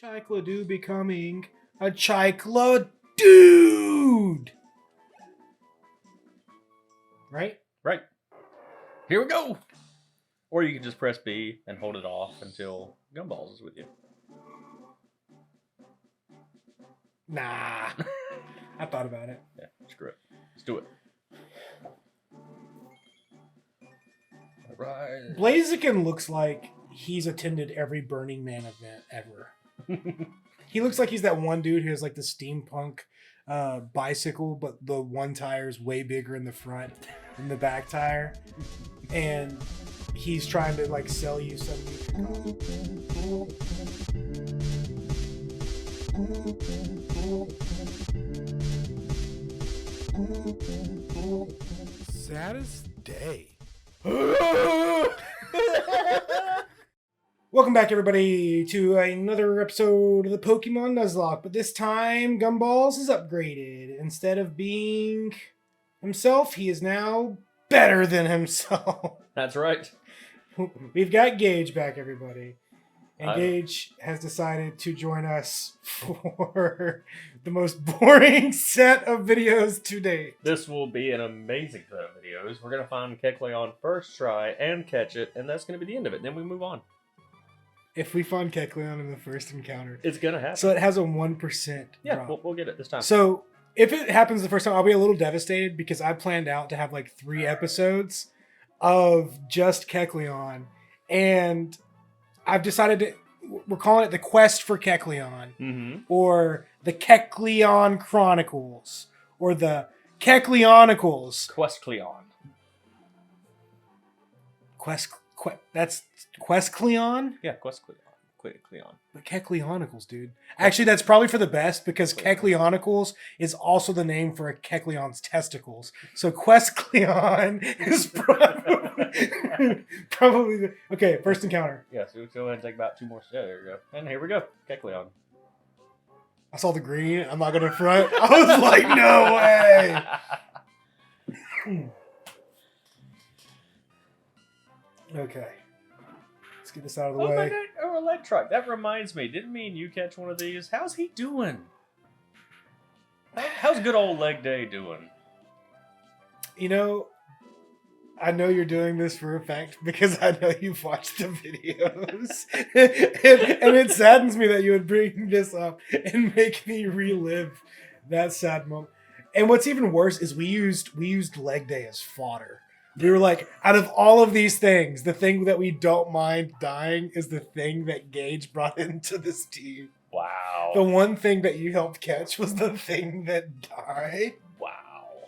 Chicladude becoming a Chicladude. Right? Right. Here we go. Or you can just press B and hold it off until Gumballs is with you. Nah. I thought about it. Yeah, screw it. Let's do it. Alright. Blaziken looks like he's attended every Burning Man event ever. He looks like he's that one dude who has like the steampunk bicycle, but the one tire is way bigger in the front than the back tire. And he's trying to like sell you some new Saddest day. Welcome back, everybody, to another episode of the Pokemon Nuzlocke. But this time, Gumballs is upgraded. Instead of being himself, he is now better than himself. That's right. We've got Gage back, everybody. And Gage has decided to join us for the most boring set of videos to date. This will be an amazing set of videos. We're going to find Kecleon first try and catch it, and that's going to be the end of it. Then we move on. If we find Kecleon in the first encounter. It's going to happen. So it has a 1% Yeah, drop. we'll get it this time. So if it happens the first time, I'll be a little devastated because I planned out to have like 3 episodes of just Kecleon. And I've decided we're calling it the Quest for Kecleon, or the Kecleon Chronicles, or the Kecleonicals. Quescleon. That's Quescleon? Yeah, Quescleon. Kecleon. The Kecleonicals, dude. Actually, that's probably for the best because Kecleonicals is also the name for a Kecleon's testicles. So Quescleon is probably the... Okay, first encounter. Yeah, so go ahead and take about 2 more steps. There you go. And here we go. Kecleon. I saw the green. I'm not going to front. I was like, no way. Okay. Let's get this out of the way. My God. Oh, Electric. That reminds me. Didn't me and you catch one of these? How's he doing? How's good old Leg Day doing? You know, I know you're doing this for a fact because I know you've watched the videos. and it saddens me that you would bring this up and make me relive that sad moment. And what's even worse is we used Leg Day as fodder. We were like, out of all of these things, the thing that we don't mind dying is the thing that Gage brought into this team. Wow. The one thing that you helped catch was the thing that died. Wow.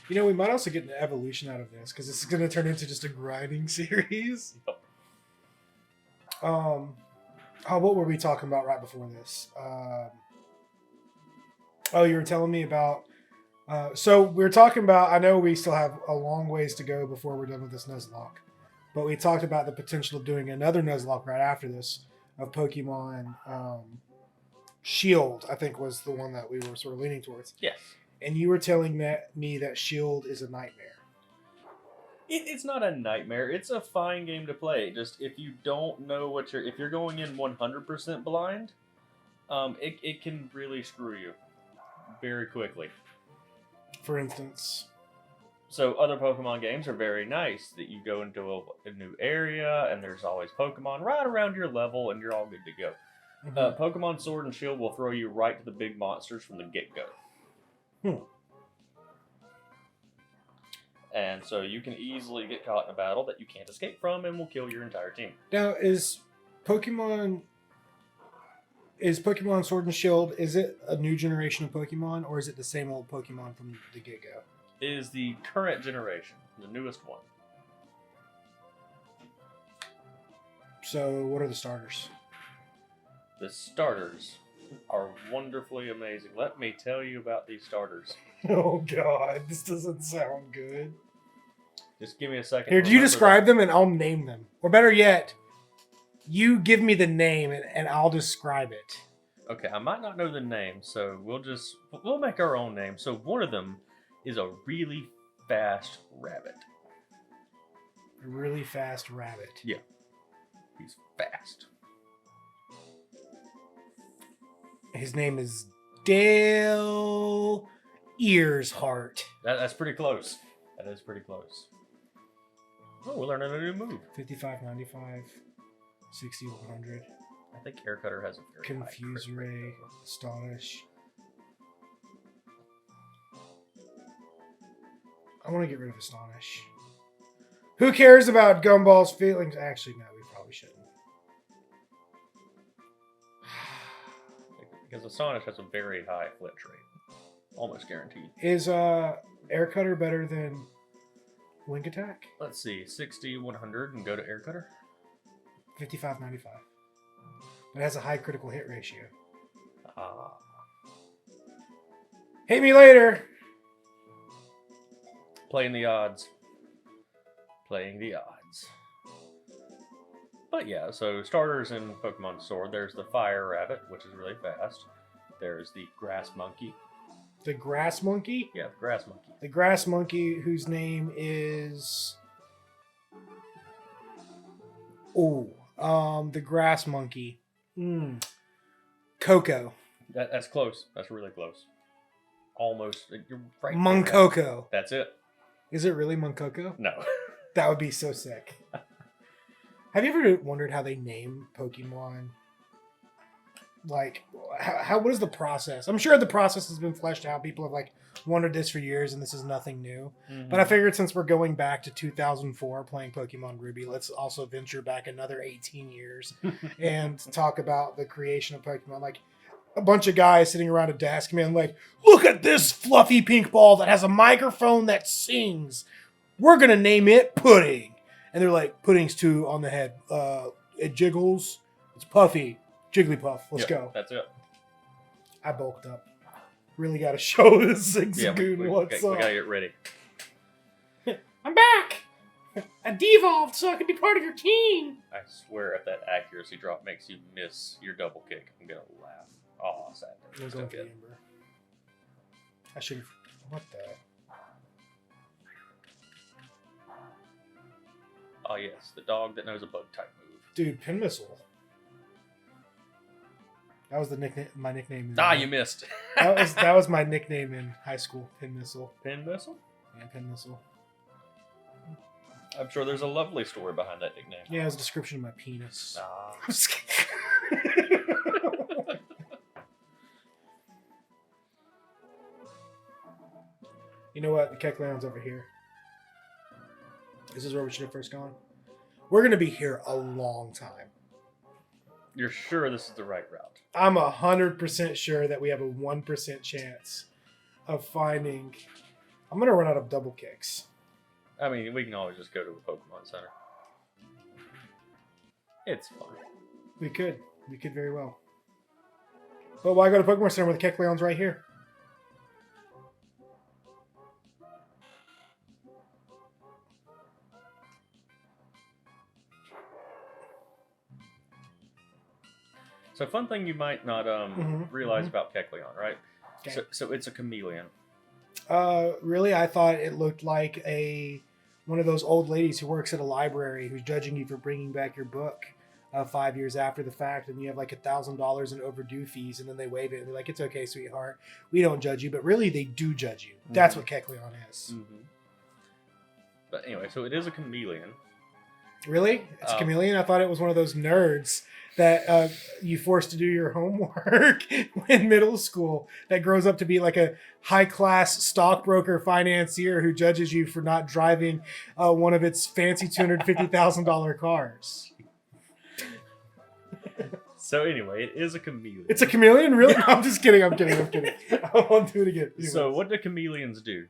You know, we might also get an evolution out of this because this is going to turn into just a grinding series. Yep. What were we talking about right before this? You were telling me about... so we were talking about, I know we still have a long ways to go before we're done with this Nuzlocke, but we talked about the potential of doing another Nuzlocke right after this of Pokemon Shield, I think was the one that we were sort of leaning towards. Yes. And you were telling me that Shield is a nightmare. It's not a nightmare. It's a fine game to play. Just if you don't know if you're going in 100% blind, it can really screw you very quickly. For instance. So other Pokemon games are very nice that you go into a new area and there's always Pokemon right around your level and you're all good to go. Mm-hmm. Pokemon Sword and Shield will throw you right to the big monsters from the get-go. And so you can easily get caught in a battle that you can't escape from and will kill your entire team. Now, is Pokemon Sword and Shield, is it a new generation of Pokemon, or is it the same old Pokemon from the get-go? It is the current generation, the newest one. So, what are the starters? The starters are wonderfully amazing. Let me tell you about these starters. Oh, God. This doesn't sound good. Just give me a second. Here, do you describe them and I'll name them? Or better yet... You give me the name and I'll describe it. Okay, I might not know the name, so we'll make our own name. So one of them is a really fast rabbit. A really fast rabbit. Yeah. He's fast. His name is Dale Earsheart. That's pretty close. That is pretty close. Oh, we're learning a new move. 5595, 6100. I think Air Cutter has a very Confuse high crit Ray, rate, though. Astonish. I want to get rid of Astonish. Who cares about Gumball's feelings? Actually, no, we probably shouldn't. Because Astonish has a very high flinch rate. Almost guaranteed. Is Air Cutter better than Wing Attack? Let's see. 60, 100, and go to Air Cutter. 5595. But it has a high critical hit ratio. Ah. Hate me later! Playing the odds. Playing the odds. But yeah, so starters in Pokemon Sword, there's the Fire Rabbit, which is really fast. There's the Grass Monkey. The Grass Monkey? Yeah, the Grass Monkey. The Grass Monkey, whose name is... the Grass Monkey. Coco. That's close. That's really close. Almost. You're right. Munkoko. That's it. Is it really Munkoko? No. That would be so sick. Have you ever wondered how they name Pokemon? Like, what is the process? I'm sure the process has been fleshed out. People have wondered this for years, and this is nothing new. Mm-hmm. But I figured since we're going back to 2004 playing Pokemon Ruby, let's also venture back another 18 years and talk about the creation of Pokemon. Like, a bunch of guys sitting around a desk, man, like, look at this fluffy pink ball that has a microphone that sings. We're going to name it Pudding. And they're like, Pudding's too on the head. It jiggles. It's puffy. Jigglypuff. Let's go. That's it. I bulked up. Really got to show this Zigzagoon we what's up. We got to get ready. I'm back. I devolved so I could be part of your team. I swear if that accuracy drop makes you miss your double kick, I'm going to laugh. Oh, sad. I'm going for Amber. I should have... What the... Oh, yes. The dog that knows a bug type move. Dude, Pin Missile. That was my nickname. You missed. that was my nickname in high school. Pin Missile. Pin Missile? Yeah, Pin Missile. I'm sure there's a lovely story behind that nickname. Yeah, it was a description of my penis. Ah. You know what? The Kecleon's over here. This is where we should have first gone. We're going to be here a long time. You're sure this is the right route? I'm 100% sure that we have a 1% chance of finding... I'm going to run out of double kicks. I mean, we can always just go to a Pokemon Center. It's fine. We could. We could very well. But why go to Pokemon Center when the Kecleon's right here? So fun thing you might not realize about Kecleon, right? Okay. So it's a chameleon. Really? I thought it looked like one of those old ladies who works at a library who's judging you for bringing back your book 5 years after the fact, and you have like $1,000 in overdue fees, and then they waive it, and they're like, "It's okay, sweetheart. We don't judge you," but really they do judge you. Mm-hmm. That's what Kecleon is. Mm-hmm. But anyway, so it is a chameleon. Really? It's a chameleon? I thought it was one of those nerds that you forced to do your homework in middle school that grows up to be like a high-class stockbroker financier who judges you for not driving one of its fancy $250,000 cars. So anyway, it is a chameleon. It's a chameleon? Really? No, I'm just kidding. I'm kidding. I won't do it again. Anyways. So what do chameleons do?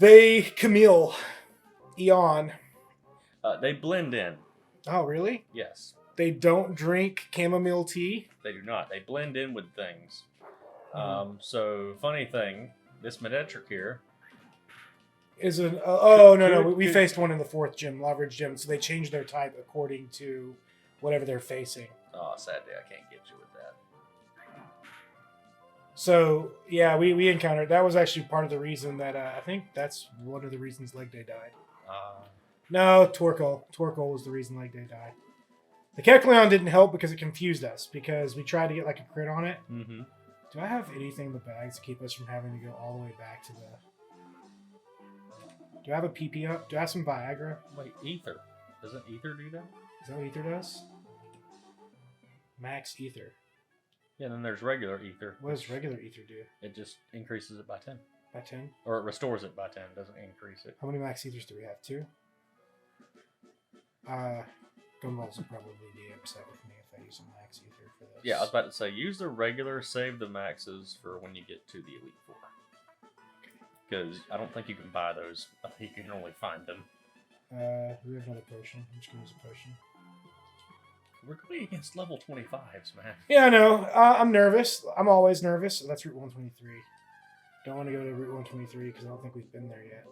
They chameleon. Eon. They blend in. Oh, really? Yes. They don't drink chamomile tea? They do not. They blend in with things. So, funny thing, this Manectric here... is an... no. We faced one in the 4th gym, Leverage Gym, so they changed their type according to whatever they're facing. Oh, sadly, I can't get you with that. So, yeah, we encountered... That was actually part of the reason that... I think that's one of the reasons Leg Day died. No, Torkoal. Torkoal was the reason Leg Day died. The Kecleon didn't help because it confused us because we tried to get like a crit on it. Mm-hmm. Do I have anything in the bags to keep us from having to go all the way back to the... Do I have a PP up? Do I have some Viagra? Wait, ether. Doesn't ether do that? Is that what ether does? Max ether. Yeah, and then there's regular ether. What does regular ether do? It just increases it by 10. By 10? Or it restores it by 10, doesn't increase it. How many max ethers do we have? 2? Gumballs will probably be upset with me if I use a max ether for this. Yeah, I was about to say, use the regular, save the maxes for when you get to the Elite Four. Because I don't think you can buy those. I think you can only find them. We have another potion. I'm just going to use a potion. We're going against level 25s, man. Yeah, I know. I'm nervous. I'm always nervous. That's Route 123. Don't want to go to Route 123 because I don't think we've been there yet.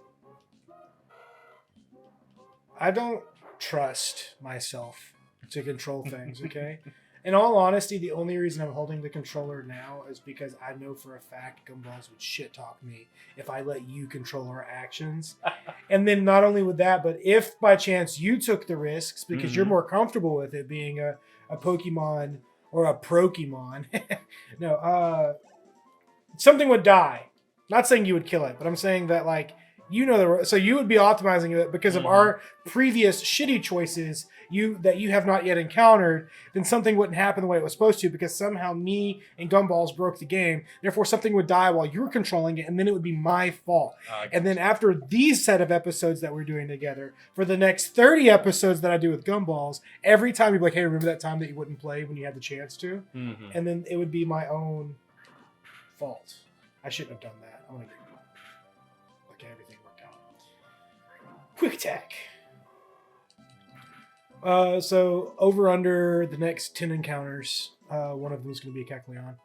I don't trust myself to control things, okay? In all honesty, the only reason I'm holding the controller now is because I know for a fact Gumballs would shit talk me if I let you control our actions. And then not only with that, but if by chance you took the risks because you're more comfortable with it being a Pokemon or a Prokemon, something would die. Not saying you would kill it, but I'm saying that like so you would be optimizing it because of our previous shitty choices that you have not yet encountered, then something wouldn't happen the way it was supposed to because somehow me and Gumballs broke the game. Therefore, something would die while you were controlling it, and then it would be my fault. And then after these set of episodes that we're doing together, for the next 30 episodes that I do with Gumballs, every time you'd be like, hey, remember that time that you wouldn't play when you had the chance to? Mm-hmm. And then it would be my own fault. I shouldn't have done that. I want to get everything worked out. Quick attack. So over under the next 10 encounters, one of them is going to be a Kecleon.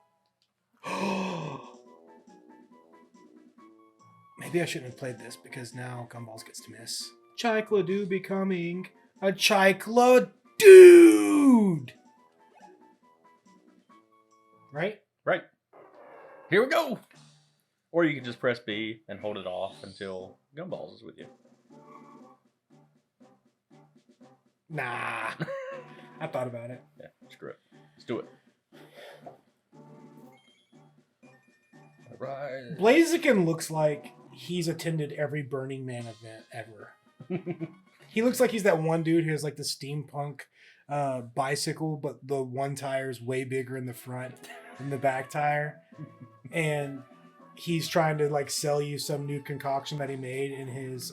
Maybe I shouldn't have played this because now Gumballs gets to miss. Chycladoo becoming a Chycladude! Right? Right. Here we go! Or you can just press B and hold it off until Gumballs is with you. Nah. I thought about it. Yeah, screw it. Let's do it. Alright. Blaziken looks like he's attended every Burning Man event ever. He looks like he's that one dude who has like the steampunk bicycle, but the one tire is way bigger in the front than the back tire. And he's trying to like sell you some new concoction that he made in his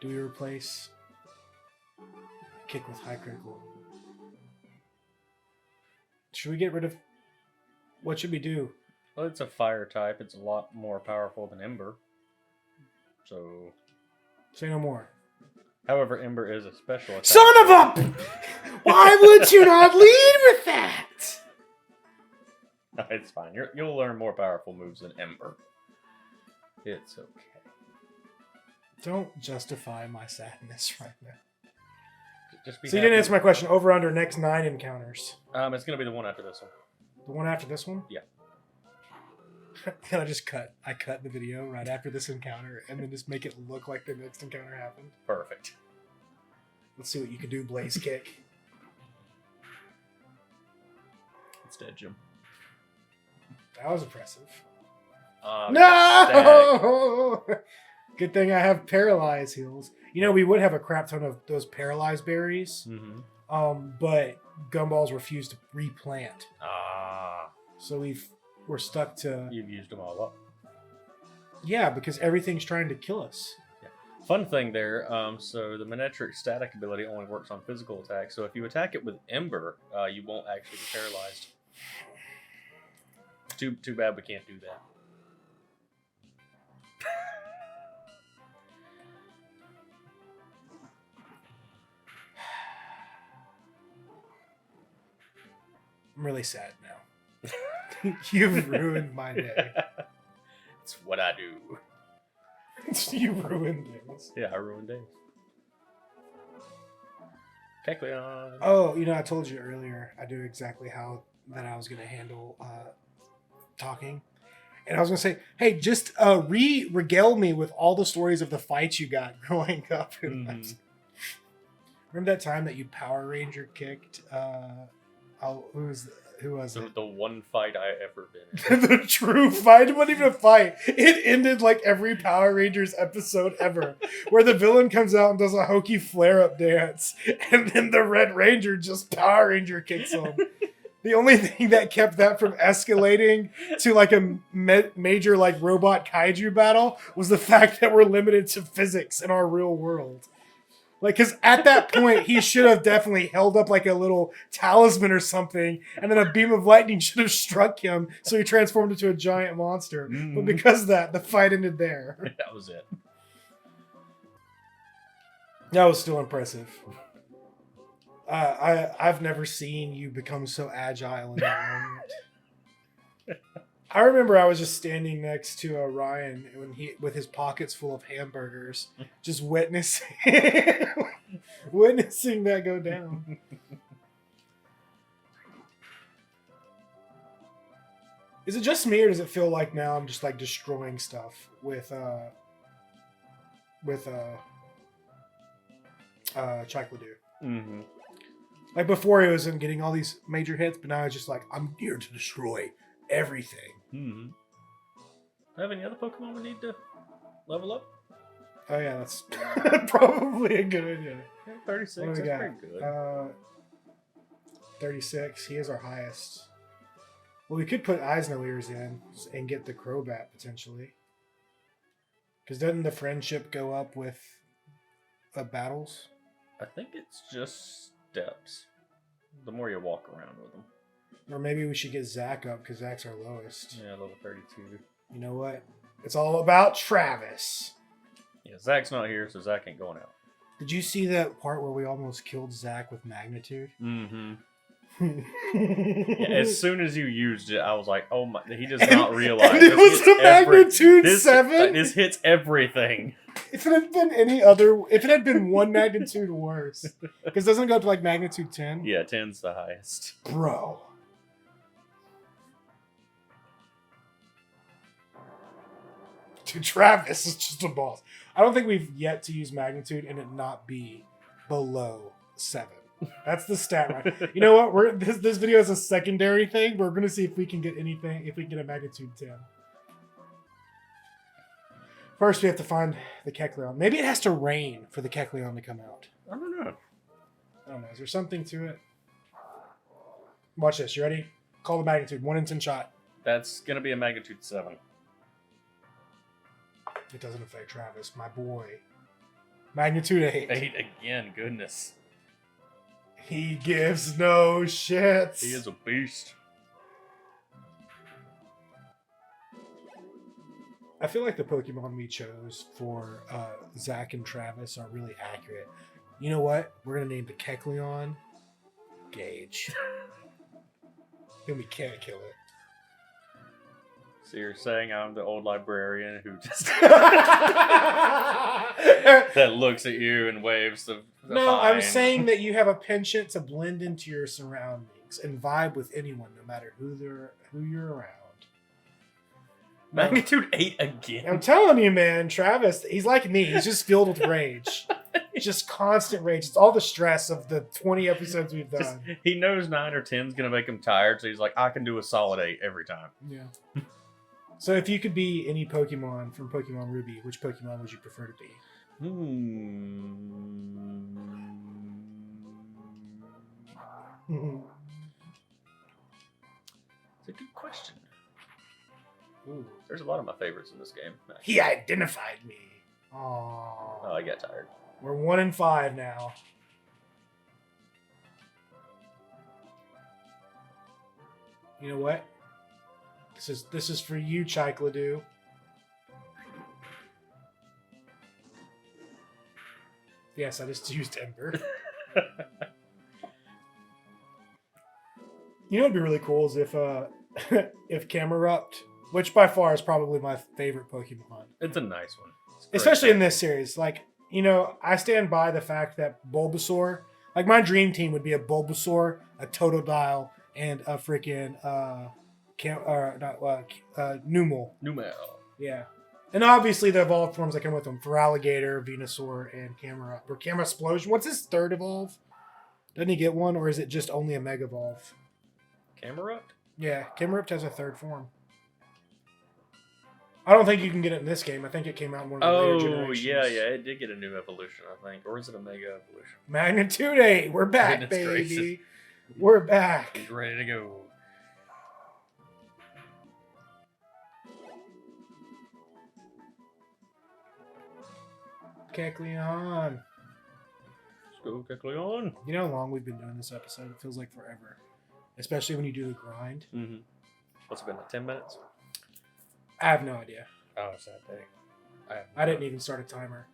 do we replace kick with high critical? Should we get rid of what should we do? Well, it's a fire type. It's a lot more powerful than Ember. So say no more. However, Ember is a special attack. Son of a why would you not lead with that? No, it's fine. You'll learn more powerful moves than Ember. It's okay. Don't justify my sadness right now. Just be so you happy. didn't answer my question. Over under next 9 encounters. It's gonna be the one after this one. The one after this one? Yeah. Can I just cut? I cut the video right after this encounter and then just make it look like the next encounter happened. Perfect. Let's see what you can do, Blaze Kick. It's dead, Jim. That was impressive. No! Good thing I have paralyzed heals. You know, we would have a crap ton of those paralyzed berries. Mm-hmm. But Gumballs refused to replant. Ah. So we're stuck to... You've used them all up. Yeah, because everything's trying to kill us. Yeah. Fun thing there, so the Manectric static ability only works on physical attacks. So if you attack it with Ember, you won't actually be paralyzed. Too bad we can't do that. I'm really sad now. You've ruined my day. It's what I do. You ruined things. Yeah, I ruined days. Kecleon. Oh, you know, I told you earlier I do exactly how that I was going to handle talking. And I was going to say, hey, just regale me with all the stories of the fights you got growing up. Remember that time that you Power Ranger kicked? Who was it? The one fight I ever been in. The true fight. It wasn't even a fight. It ended like every Power Rangers episode ever, where the villain comes out and does a hokey flare-up dance, and then the Red Ranger just Power Ranger kicks him. The only thing that kept that from escalating to like a major like robot kaiju battle was the fact that we're limited to physics in our real world. Like, because at that point, he should have definitely held up like a little talisman or something, and then a beam of lightning should have struck him, so he transformed into a giant monster. But because of that, the fight ended there. That was it. That was still impressive. I've never seen you become so agile in that moment. I remember I was just standing next to Ryan when with his pockets full of hamburgers, just witnessing that go down. Is it just me, or does it feel like now I'm just like destroying stuff with Chicladoo? Mm-hmm. Like before, he wasn't getting all these major hits, but now it's just like, I'm here to destroy everything. Mm-hmm. Have any other Pokemon we need to level up? Oh yeah, that's probably a good idea. Yeah, 36, that's pretty good. 36, he is our highest. Well, we could put Eisner ears in and get the Crobat potentially. Because doesn't the friendship go up with battles? I think it's just steps. The more you walk around with them. Or maybe we should get Zach up because Zach's our lowest. Yeah, level 32. You know what? It's all about Travis. Yeah, Zach's not here, so Zach ain't going out. Did you see that part where we almost killed Zach with magnitude? Mm-hmm. Yeah, as soon as you used it, I was like, "Oh my!" He does not realize and it was the magnitude 7. This hits everything. If it had been if it had been one magnitude worse, because doesn't it go up to like magnitude 10? Yeah, 10's the highest. Bro. Dude, Travis is just a boss. I don't think we've yet to use magnitude and it not be below 7. That's the stat, right? You know what? This video is a secondary thing. We're going to see if we can get anything, if we can get a magnitude 10. First, we have to find the Kecleon. Maybe it has to rain for the Kecleon to come out. I don't know. Is there something to it? Watch this. You ready? Call the magnitude. 1 in 10 shot. That's going to be a magnitude 7. It doesn't affect Travis, my boy. Magnitude 8. 8 again, goodness. He gives no shits. He is a beast. I feel like the Pokemon we chose for Zach and Travis are really accurate. You know what? We're going to name the Kecleon Gage. Then we can't kill it. So you're saying I'm the old librarian who just that looks at you and waves the No, fine. I'm saying that you have a penchant to blend into your surroundings and vibe with anyone, no matter who you're around. Magnitude 8 again. I'm telling you, man, Travis, he's like me. He's just filled with rage. Just constant rage. It's all the stress of the 20 episodes we've done. He knows 9 or 10 is going to make him tired, so he's like, I can do a solid 8 every time. Yeah. So if you could be any Pokemon from Pokemon Ruby, which Pokemon would you prefer to be? It's a good question. Ooh. There's a lot of my favorites in this game. He identified me. Aww. Oh, I got tired. We're 1 in 5 now. You know what? This is for you, Chicladoo. Yes, I just used Ember. You know what'd be really cool is if Camerupt, which by far is probably my favorite Pokemon. It's a nice one. Especially in this series. Like, you know, I stand by the fact that Bulbasaur, like my dream team would be a Bulbasaur, a Totodile, and a freaking Numel. Numel. Yeah. And obviously the evolved forms that come with them for Alligator, Venusaur, and Camera. Or Camera Explosion. What's his third evolve? Doesn't he get one, or is it just only a Mega Evolve? Camerupt? Yeah, Camerupt has a third form. I don't think you can get it in this game. I think it came out in one of the later generations. Yeah, it did get a new evolution, I think. Or is it a Mega Evolution? Magnitude 8. We're back, Goodness baby. gracious. We're back. He's ready to go. Kecleon. Let's go, Kecleon. You know how long we've been doing this episode? It feels like forever. Especially when you do the grind. Mm-hmm. What's it been, like 10 minutes? I have no idea. Oh, it's that day. I didn't even start a timer.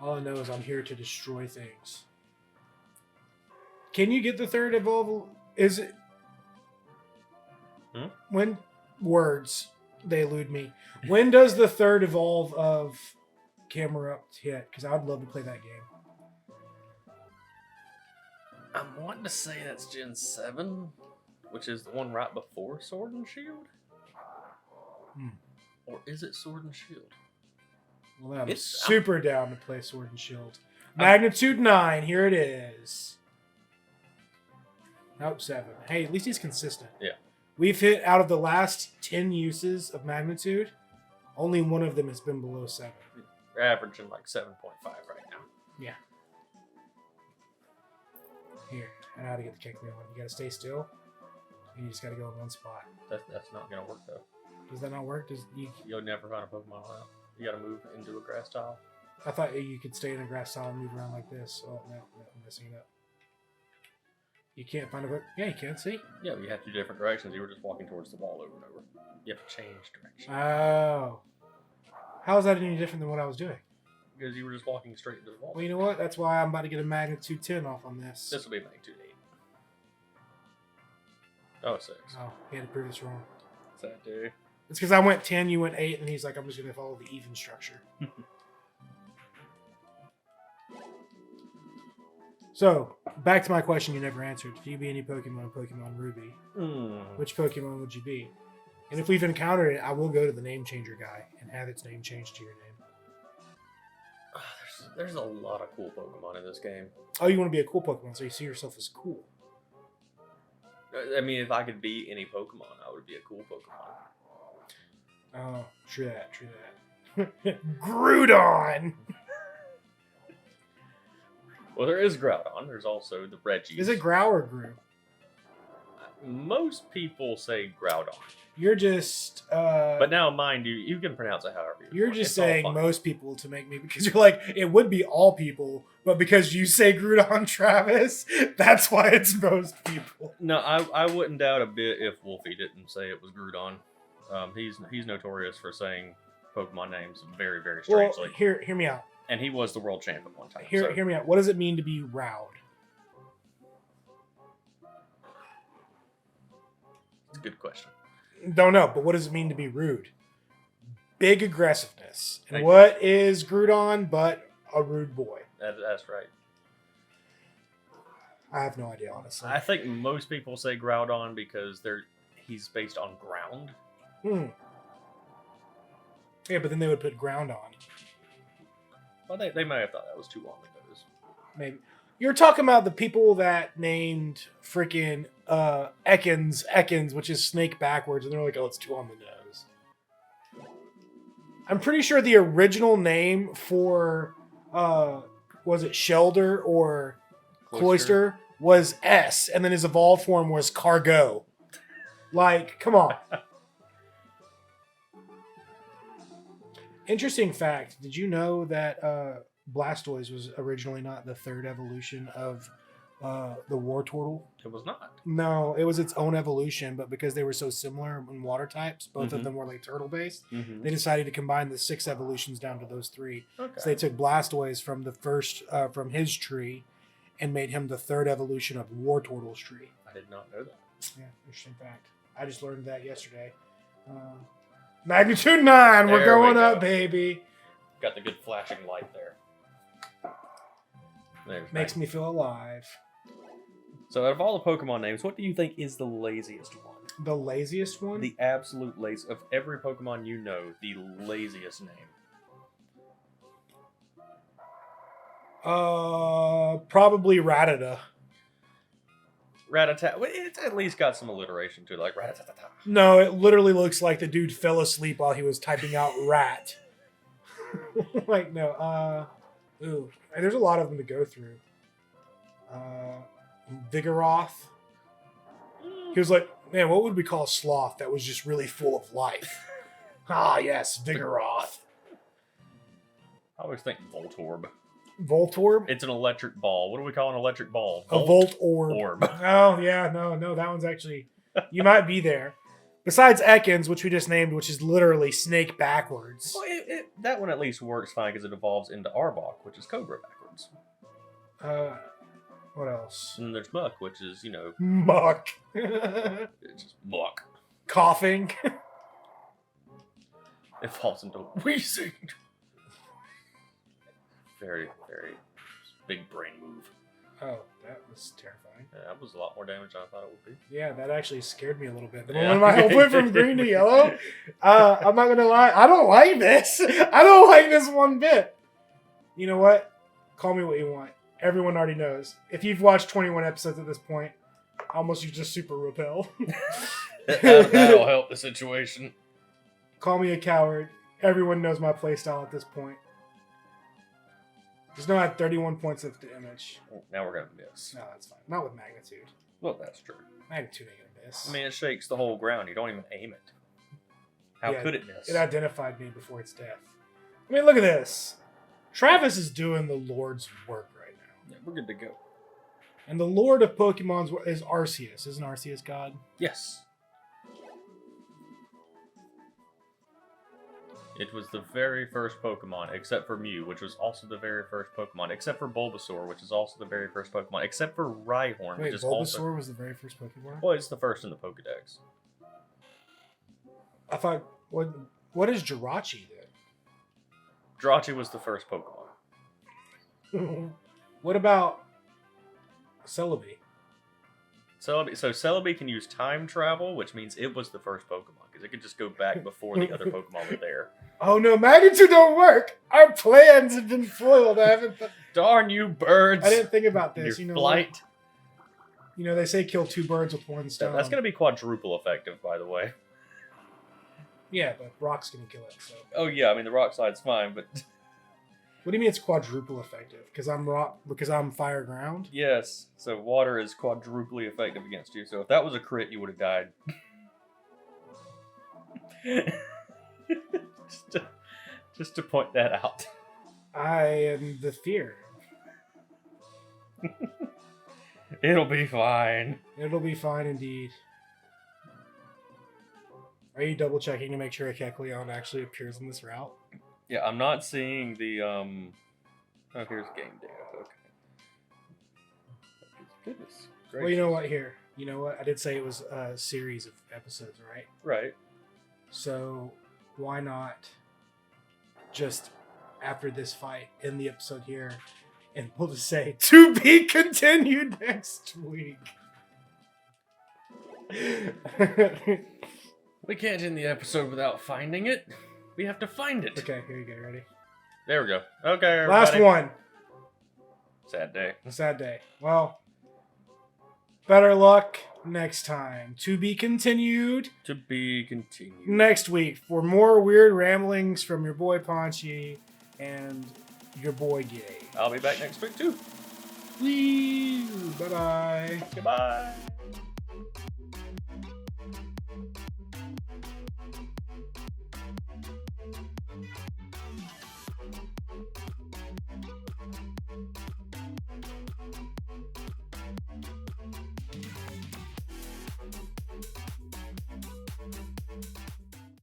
All I know is I'm here to destroy things. Can you get the third evolve? Is it... When... Words. They elude me. When does the third evolve of Camerupt hit? Because I'd love to play that game. I'm wanting to say that's Gen 7, which is the one right before Sword and Shield. Or is it Sword and Shield? Well, I'm super down to play Sword and Shield. Magnitude 9, here it is. Nope, 7. Hey, at least he's consistent. Yeah. We've hit, out of the last 10 uses of Magnitude, only one of them has been below 7. We're averaging like 7.5 right now. Yeah. Here, I know how to get the Kecleon. You gotta stay still, and you just gotta go in one spot. That's not gonna work though. Does that not work? You'll never find a Pokemon around. You gotta move into a grass tile. I thought you could stay in a grass tile and move around like this. Oh, no, I'm messing it up. You can't find a... Yeah, you can, see? Yeah, but you have two different directions. You were just walking towards the wall over and over. You have to change direction. Oh. How is that any different than what I was doing? Because you were just walking straight into the wall. Well, you know what? That's why I'm about to get a Magnitude 10 off on this. This will be Magnitude 8. Oh, 6. Oh, he had to prove us wrong. What's that do? It's because I went 10, you went 8, and he's like, I'm just going to follow the even structure. So, back to my question you never answered. If you be any Pokemon in Pokemon Ruby, which Pokemon would you be? And if we've encountered it, I will go to the name changer guy and have its name changed to your name. There's a lot of cool Pokemon in this game. Oh, you want to be a cool Pokemon, so you see yourself as cool. I mean, if I could be any Pokemon, I would be a cool Pokemon. Oh, true that. Groudon! Well, there is Groudon. There's also the Reggies. Is it Grow or Grew? Most people say Groudon. You're just... but now, mind you, you can pronounce it however you want. You're just saying most people to make me... Because you're like, it would be all people, but because you say Groudon, Travis, that's why it's most people. No, I wouldn't doubt a bit if Wolfie didn't say it was Groudon. He's notorious for saying Pokemon names very, very strangely. Well, hear me out. And he was the world champ at one time. Hear me out. What does it mean to be Rowed? Good question. Don't know, but what does it mean to be rude? Big aggressiveness. And what is Groudon but a rude boy? That's right. I have no idea, honestly. I think most people say Groudon because he's based on ground. Yeah, but then they would put ground on. Well, they might have thought that was too long ago. Maybe. You're talking about the people that named freaking Ekans, which is snake backwards, and they're like, oh, it's too on the nose. I'm pretty sure the original name for, was it Shelder or Cloyster was S, and then his evolved form was Cargo. Like, come on. Interesting fact. Did you know that Blastoise was originally not the third evolution of the Wartortle? It was not. No, it was its own evolution, but because they were so similar in water types, both of them were like turtle-based, they decided to combine the 6 evolutions down to those 3. Okay. So they took Blastoise from the first, from his tree, and made him the third evolution of Wartortle's tree. I did not know that. Yeah, interesting fact. I just learned that yesterday. Magnitude 9, we're going up, baby. Got the good flashing light there. Makes me feel alive. So out of all the Pokemon names, what do you think is the laziest one? The laziest one? The absolute lazy of every Pokemon you know, the laziest name. Probably Rattata. Rattata. Well, it's at least got some alliteration to it, like Rattata. No, it literally looks like the dude fell asleep while he was typing out rat. Like, no, ooh. And there's a lot of them to go through. Vigoroth. He was like, man, what would we call a sloth that was just really full of life? Ah, yes, Vigoroth. I always think Voltorb. Voltorb? It's an electric ball. What do we call an electric ball? A Volt Orb. Oh, yeah, no, that one's actually... You might be there. Besides Ekans, which we just named, which is literally snake backwards. Well, that one at least works fine because it evolves into Arbok, which is Cobra backwards. What else? And there's Muck, which is, you know... Muck. It's just Muck. Coughing. It falls into Wheezing. Very, very big brain move. Oh, that was terrifying. Yeah, that was a lot more damage than I thought it would be. Yeah, that actually scared me a little bit. The Yeah. moment my health went from green to yellow, I'm not gonna lie, I don't like this. I don't like this one bit. You know what? Call me what you want. Everyone already knows. If you've watched 21 episodes at this point, I almost used a super repel. That'll help the situation. Call me a coward. Everyone knows my playstyle at this point. Just know I had 31 points of damage. Now we're gonna miss. No, that's fine. Not with magnitude. Well, that's true. Magnitude ain't gonna miss. I mean, it shakes the whole ground. You don't even aim it. How Yeah, could it miss? It identified me before its death. I mean, look at this. Travis is doing the Lord's work right now. Yeah, we're good to go. And the Lord of Pokemon's is Arceus. Isn't Arceus God? Yes. It was the very first Pokemon, except for Mew, which was also the very first Pokemon, except for Bulbasaur, which is also the very first Pokemon, except for Rhyhorn, Wait, which is Bulbasaur also... was the very first Pokemon? Well, it's the first in the Pokedex. I thought, what is Jirachi Jirachi was the first Pokemon. then? What about Celebi? Celebi, so Celebi can use time travel, which means it was the first Pokemon, because it could just go back before the other Pokemon were there. Oh no, magnitude don't work! Our plans have been foiled. I haven't... Darn you, birds! I didn't think about this. Your You know, flight. You know, they say kill two birds with one stone. That's going to be quadruple effective, by the way. Yeah, but Rock's gonna kill it. So. Oh yeah, I mean the rock slide's fine, but What do you mean it's quadruple effective? Because I'm rock. Because I'm fire ground. yes. So water is quadruply effective against you. So if that was a crit, you would have died. just to point that out. I am the fear. It'll be fine. It'll be fine indeed. Are you double checking to make sure a Kecleon actually appears in this route? Yeah, I'm not seeing the Oh, here's game data. Okay. Goodness. Gracious. Well, you know what? Here, you know what? I did say it was a series of episodes, right? Right. So why not just after this fight end the episode here, and we'll just say to be continued next week. We can't end the episode without finding it. We have to find it. Okay, here you go. Ready? There we go. Okay, everybody. Last one. Sad day. Sad day. Well, better luck next time. To be continued. To be continued. Next week for more weird ramblings from your boy Ponchi and your boy Gage. I'll be back next week too. Wee! Bye-bye. Goodbye.